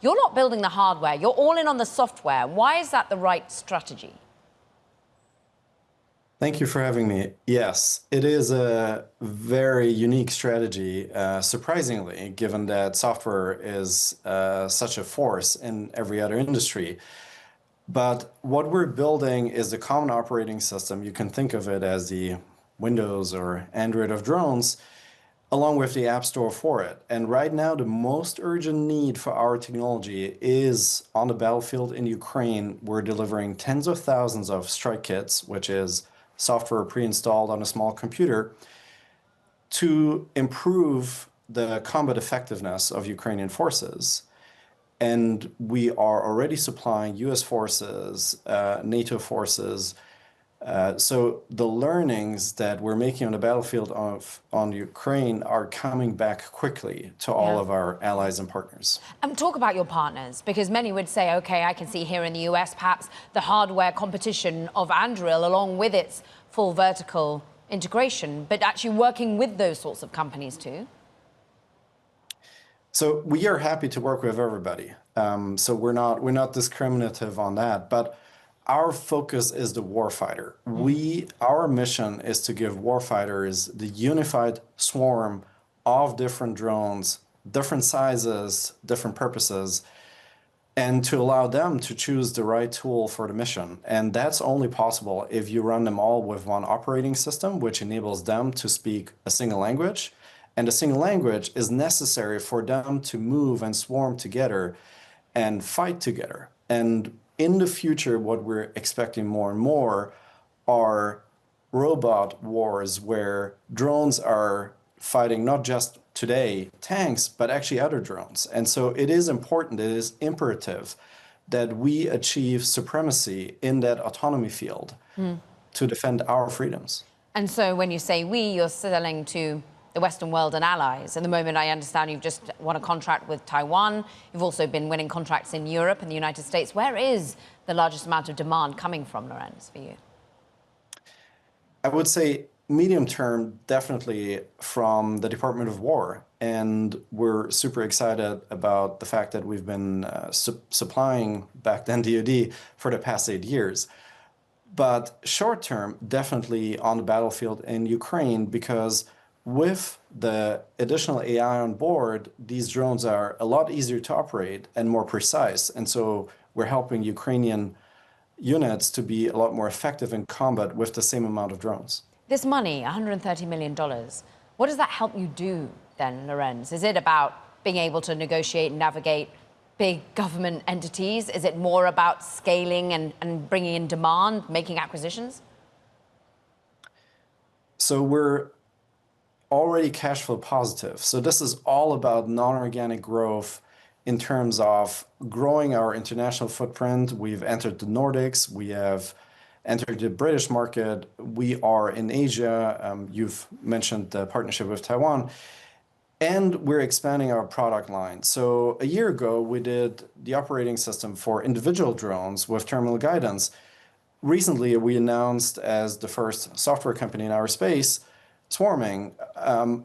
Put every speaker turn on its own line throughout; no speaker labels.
You're not building the hardware. You're all in on the software. Why is that the right strategy?
Thank you for having me. Yes, it is a very unique strategy, surprisingly, given that software is such a force in every other industry. But what we're building is a common operating system. You can think of it as the Windows or Android of drones, along with the App Store for it. And right now, the most urgent need for our technology is on the battlefield in Ukraine. We're delivering tens of thousands of strike kits, which is software pre-installed on a small computer, to improve the combat effectiveness of Ukrainian forces. And we are already supplying US forces, NATO forces. So the learnings that we're making on the battlefield on Ukraine are coming back quickly to all of our allies and partners.
Talk about your partners, because many would say, okay, I can see here in the US perhaps the hardware competition of Anduril along with its full vertical integration, but actually working with those sorts of companies too.
So we are happy to work with everybody. So we're not discriminative on that, but our focus is the warfighter. Our mission is to give warfighters the unified swarm of different drones, different sizes, different purposes, and to allow them to choose the right tool for the mission. And that's only possible if you run them all with one operating system, which enables them to speak a single language. And a single language is necessary for them to move and swarm together and fight together. And in the future, what we're expecting more and more are robot wars where drones are fighting not just today tanks, but actually other drones. And so it is important, it is imperative that we achieve supremacy in that autonomy field to defend our freedoms.
And so when you say we, you're selling to the Western world and allies. At the moment, I understand you've just won a contract with Taiwan. You've also been winning contracts in Europe and the United States. Where is the largest amount of demand coming from, Lorenz, for you?
I would say medium term, definitely from the Department of War. And we're super excited about the fact that we've been supplying back then DoD for the past 8 years. But short term, definitely on the battlefield in Ukraine, because with the additional AI on board, these drones are a lot easier to operate and more precise. And so we're helping Ukrainian units to be a lot more effective in combat with the same amount of drones.
This money, $130 million, what does that help you do then, Lorenz? Is it about being able to negotiate and navigate big government entities? Is it more about scaling and bringing in demand, making acquisitions?
So we're already cash flow positive. So this is all about non-organic growth in terms of growing our international footprint. We've entered the Nordics. We have entered the British market. We are in Asia. You've mentioned the partnership with Taiwan. And we're expanding our product line. So a year ago, we did the operating system for individual drones with terminal guidance. Recently, we announced as the first software company in our space, swarming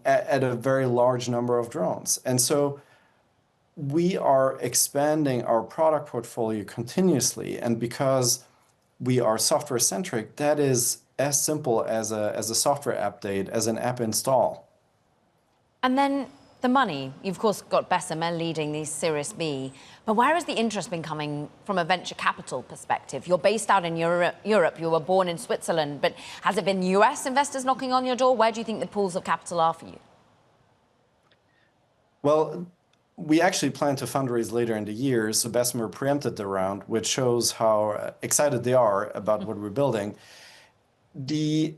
at a very large number of drones. And so we are expanding our product portfolio continuously. And because we are software-centric, that is as simple as a software update, as an app install.
And then the money. You've, of course, got Bessemer leading the Series B. But where has the interest been coming from a venture capital perspective? You're based out in Europe. You were born in Switzerland. But has it been US investors knocking on your door? Where do you think the pools of capital are for you?
Well, we actually plan to fundraise later in the year. So Bessemer preempted the round, which shows how excited they are about what we're building. The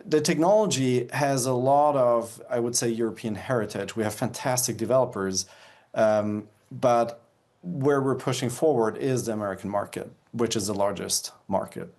technology has a lot of, I would say, European heritage. We have fantastic developers, but where we're pushing forward is the American market, which is the largest market.